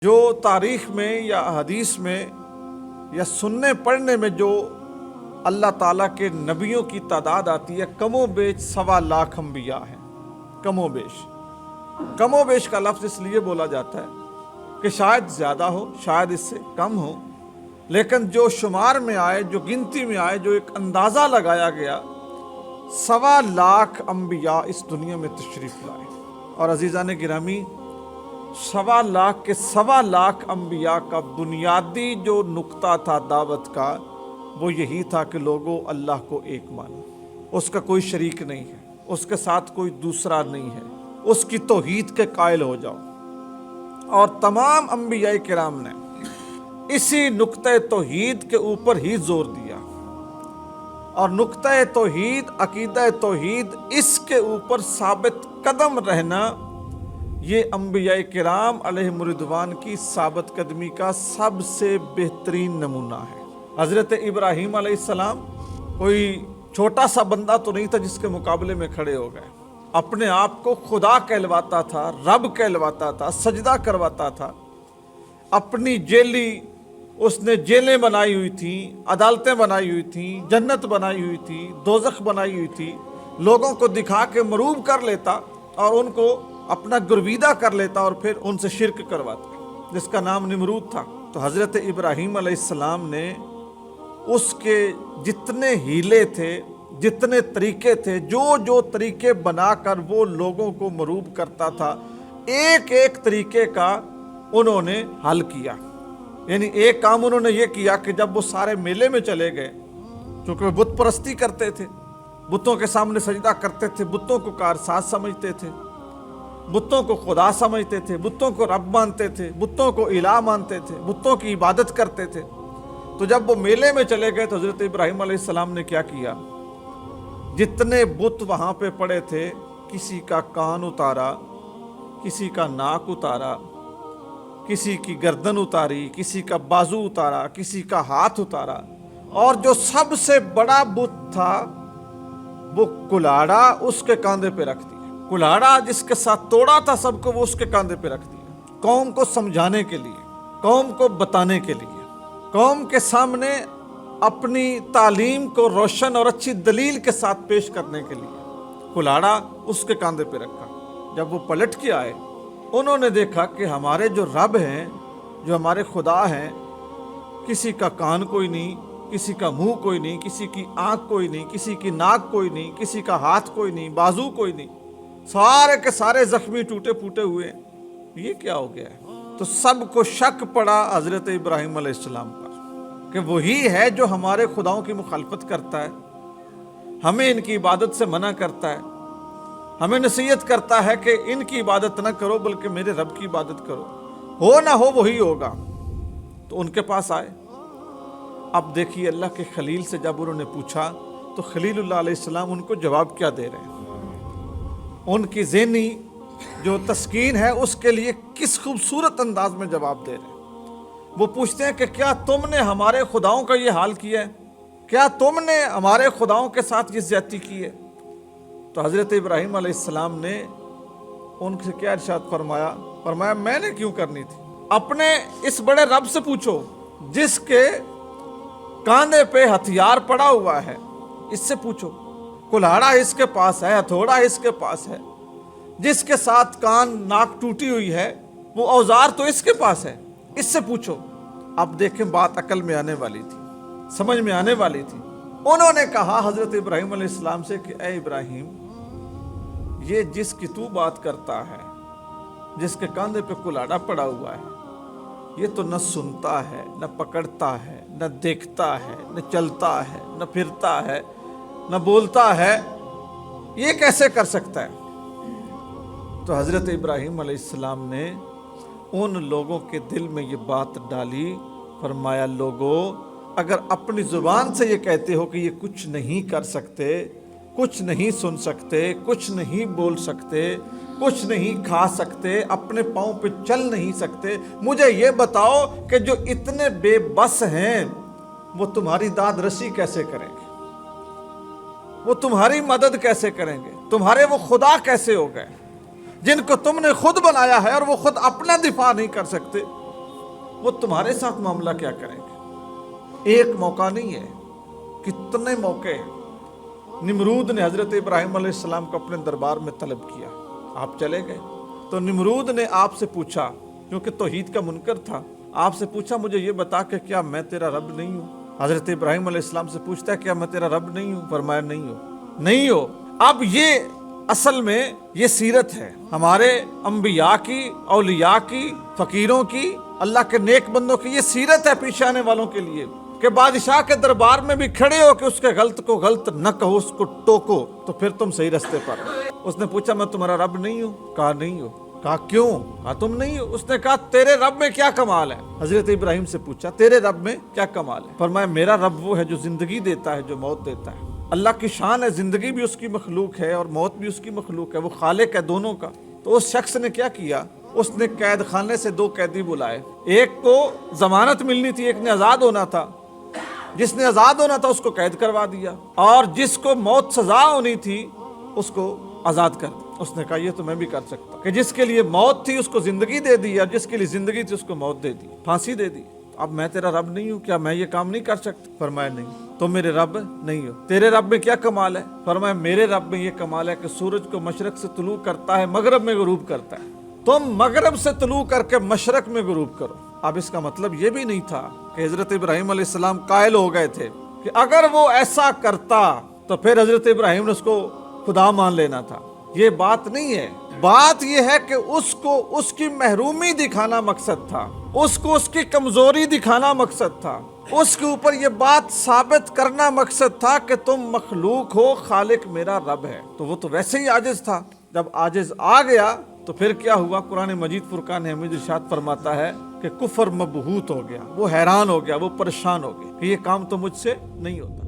جو تاریخ میں یا حدیث میں یا سننے پڑھنے میں جو اللہ تعالیٰ کے نبیوں کی تعداد آتی ہے، کم و بیش 1.25 انبیاء ہیں۔ کم و بیش کا لفظ اس لیے بولا جاتا ہے کہ شاید زیادہ ہو، شاید اس سے کم ہو، لیکن جو شمار میں آئے، جو گنتی میں آئے، جو ایک اندازہ لگایا گیا، 1.25 انبیاء اس دنیا میں تشریف لائے۔ اور عزیزان گرامی، 1.25 کے 1.25 انبیاء کا بنیادی جو نقطہ تھا دعوت کا، وہ یہی تھا کہ لوگوں اللہ کو ایک مانو، اس کا کوئی شریک نہیں ہے، اس کے ساتھ کوئی دوسرا نہیں ہے، اس کی توحید کے قائل ہو جاؤ۔ اور تمام انبیاء کرام نے اسی نقطہ توحید کے اوپر ہی زور دیا، اور نقطہ توحید، عقیدہ توحید، اس کے اوپر ثابت قدم رہنا، یہ انبیاء کرام علیہم الرضوان کی ثابت قدمی کا سب سے بہترین نمونہ ہے۔ حضرت ابراہیم علیہ السلام کوئی چھوٹا سا بندہ تو نہیں تھا جس کے مقابلے میں کھڑے ہو گئے، اپنے آپ کو خدا کہلواتا تھا، رب کہلواتا تھا، سجدہ کرواتا تھا، اپنی جیلی، اس نے جیلیں بنائی ہوئی تھیں، عدالتیں بنائی ہوئی تھیں، جنت بنائی ہوئی تھی، دوزخ بنائی ہوئی تھی، لوگوں کو دکھا کے مروب کر لیتا اور ان کو اپنا گرویدہ کر لیتا اور پھر ان سے شرک کرواتا، جس کا نام نمرود تھا۔ تو حضرت ابراہیم علیہ السلام نے اس کے جتنے ہیلے تھے، جتنے طریقے تھے، جو طریقے بنا کر وہ لوگوں کو مروب کرتا تھا، ایک ایک طریقے کا انہوں نے حل کیا۔ یعنی ایک کام انہوں نے یہ کیا کہ جب وہ سارے میلے میں چلے گئے، چونکہ وہ بت پرستی کرتے تھے، بتوں کے سامنے سجدہ کرتے تھے، بتوں کو کارساز سمجھتے تھے، بتوں کو خدا سمجھتے تھے، بتوں کو رب مانتے تھے، بتوں کو الہ مانتے تھے، بتوں کی عبادت کرتے تھے۔ تو جب وہ میلے میں چلے گئے تو حضرت ابراہیم علیہ السلام نے کیا کیا؟ جتنے بت وہاں پہ پڑے تھے، کسی کا کان اتارا، کسی کا ناک اتارا، کسی کی گردن اتاری، کسی کا بازو اتارا، کسی کا ہاتھ اتارا، اور جو سب سے بڑا بت تھا وہ کلاڑا اس کے کاندھے پہ رکھ دیا۔ کلاڑا جس کے ساتھ توڑا تھا سب کو، وہ اس کے کاندھے پہ رکھ دیا، قوم کو سمجھانے کے لیے، قوم کو بتانے کے لیے، قوم کے سامنے اپنی تعلیم کو روشن اور اچھی دلیل کے ساتھ پیش کرنے کے لیے کلاڑا اس کے کاندھے پہ رکھا۔ جب وہ پلٹ کے آئے، انہوں نے دیکھا کہ ہمارے جو رب ہیں، جو ہمارے خدا ہیں، کسی کا کان کوئی نہیں، کسی کا منہ کوئی نہیں، کسی کی آنکھ کوئی نہیں، کسی کی ناک کوئی نہیں، کسی کا ہاتھ کوئی نہیں، بازو کوئی نہیں، سارے کے سارے زخمی ٹوٹے پھوٹے ہوئے، یہ کیا ہو گیا ہے؟ تو سب کو شک پڑا حضرت ابراہیم علیہ السلام پر کہ وہی ہے جو ہمارے خداؤں کی مخالفت کرتا ہے، ہمیں ان کی عبادت سے منع کرتا ہے، ہمیں نصیحت کرتا ہے کہ ان کی عبادت نہ کرو بلکہ میرے رب کی عبادت کرو، ہو نہ ہو وہی ہوگا۔ تو ان کے پاس آئے۔ اب دیکھیے اللہ کے خلیل سے جب انہوں نے پوچھا تو خلیل اللہ علیہ السلام ان کو جواب کیا دے رہے ہیں؟ ان کی ذہنی جو تسکین ہے اس کے لیے کس خوبصورت انداز میں جواب دے رہے ہیں۔ وہ پوچھتے ہیں کہ کیا تم نے ہمارے خداؤں کا یہ حال کیا ہے؟ کیا تم نے ہمارے خداؤں کے ساتھ یہ زیادتی کی ہے؟ تو حضرت ابراہیم علیہ السلام نے ان سے کیا ارشاد فرمایا میں نے کیوں کرنی تھی؟ اپنے اس بڑے رب سے پوچھو جس کے کاندھے پہ ہتھیار پڑا ہوا ہے، اس سے پوچھو۔ کلاڑا اس کے پاس ہے، ہتھوڑا اس کے پاس ہے، جس کے ساتھ کان ناک ٹوٹی ہوئی ہے، وہ اوزار تو اس کے پاس ہے، اس سے پوچھو۔ اب دیکھیں، بات عقل میں آنے والی تھی، سمجھ میں آنے والی تھی۔ انہوں نے کہا حضرت ابراہیم علیہ السلام سے کہ اے ابراہیم، یہ جس کی تو بات کرتا ہے، جس کے کاندھے پہ کلاڑا پڑا ہوا ہے، یہ تو نہ سنتا ہے، نہ پکڑتا ہے، نہ دیکھتا ہے، نہ چلتا ہے، نہ پھرتا ہے، نہ بولتا ہے، یہ کیسے کر سکتا ہے؟ تو حضرت ابراہیم علیہ السلام نے ان لوگوں کے دل میں یہ بات ڈالی، فرمایا لوگو، اگر اپنی زبان سے یہ کہتے ہو کہ یہ کچھ نہیں کر سکتے، کچھ نہیں سن سکتے، کچھ نہیں بول سکتے، کچھ نہیں کھا سکتے، اپنے پاؤں پہ چل نہیں سکتے، مجھے یہ بتاؤ کہ جو اتنے بے بس ہیں وہ تمہاری داد رسی کیسے کریں گے؟ وہ تمہاری مدد کیسے کریں گے؟ تمہارے وہ خدا کیسے ہو گئے جن کو تم نے خود بنایا ہے اور وہ خود اپنا دفاع نہیں کر سکتے؟ وہ تمہارے ساتھ معاملہ کیا کریں گے؟ ایک موقع نہیں ہے، کتنے موقع ہیں۔ نمرود نے حضرت ابراہیم علیہ السلام کو اپنے دربار میں طلب کیا، آپ چلے گئے تو نمرود نے آپ سے پوچھا، کیونکہ توحید کا منکر تھا، آپ سے پوچھا مجھے یہ بتا کہ کیا میں تیرا رب نہیں ہوں؟ حضرت ابراہیم علیہ السلام سے پوچھتا ہے کیا میں تیرا رب نہیں ہوں؟ فرمایا نہیں ہو۔ اب یہ اصل میں یہ سیرت ہے ہمارے انبیاء کی، اولیاء کی، فقیروں کی، اللہ کے نیک بندوں کی، یہ سیرت ہے پیچھے آنے والوں کے لیے کہ بادشاہ کے دربار میں بھی کھڑے ہو کہ اس کے غلط کو غلط نہ کہو، اس کو ٹوکو تو پھر تم صحیح رستے پر ہو۔ اس نے پوچھا میں تمہارا رب نہیں ہوں؟ کہا نہیں ہو۔ کہا کیوں؟ کہا تم نہیں ہو۔ اس نے کہا تیرے رب میں کیا کمال ہے؟ حضرت ابراہیم سے پوچھا تیرے رب میں کیا کمال ہے؟ فرمایا میرا رب وہ ہے جو زندگی دیتا ہے، جو موت دیتا ہے۔ اللہ کی شان ہے، زندگی بھی اس کی مخلوق ہے اور موت بھی اس کی مخلوق ہے، وہ خالق ہے دونوں کا۔ تو اس شخص نے کیا کیا؟ اس نے قید خانے سے 2 قیدی بلائے، ایک کو ضمانت ملنی تھی، ایک نے آزاد ہونا تھا، جس نے آزاد ہونا تھا اس کو قید کروا دیا، اور جس کو موت سزا ہونی تھی اس کو آزاد کر دیا۔ اس نے کہا یہ تو میں بھی کر سکتا کہ جس کے لیے موت تھی اس کو زندگی دے دی، اور جس کے لیے زندگی تھی اس کو موت دے دی، پھانسی دے دی۔ اب میں تیرا رب نہیں ہوں، کیا میں یہ کام نہیں کر سکتا؟ فرمایا نہیں، تم میرے رب نہیں ہو۔ تیرے رب میں کیا کمال ہے؟ فرمایا میرے رب میں یہ کمال ہے کہ سورج کو مشرق سے طلوع کرتا ہے، مغرب میں غروب کرتا ہے، تم مغرب سے طلوع کر کے مشرق میں غروب کرو۔ اب اس کا مطلب یہ بھی نہیں تھا کہ حضرت ابراہیم علیہ السلام قائل ہو گئے تھے کہ اگر وہ ایسا کرتا تو پھر حضرت ابراہیم نے اس کو خدا مان لینا تھا۔ یہ بات نہیں ہے، بات یہ ہے کہ اس کو اس کی محرومی دکھانا مقصد تھا، اس کو اس کی کمزوری دکھانا مقصد تھا، اس کے اوپر یہ بات ثابت کرنا مقصد تھا کہ تم مخلوق ہو، خالق میرا رب ہے۔ تو وہ تو ویسے ہی عاجز تھا، جب عاجز آ گیا تو پھر کیا ہوا؟ قرآن مجید فرقان حمید ارشاد فرماتا ہے کہ کفر مبہوت ہو گیا، وہ حیران ہو گیا، وہ پریشان ہو گیا کہ یہ کام تو مجھ سے نہیں ہوتا۔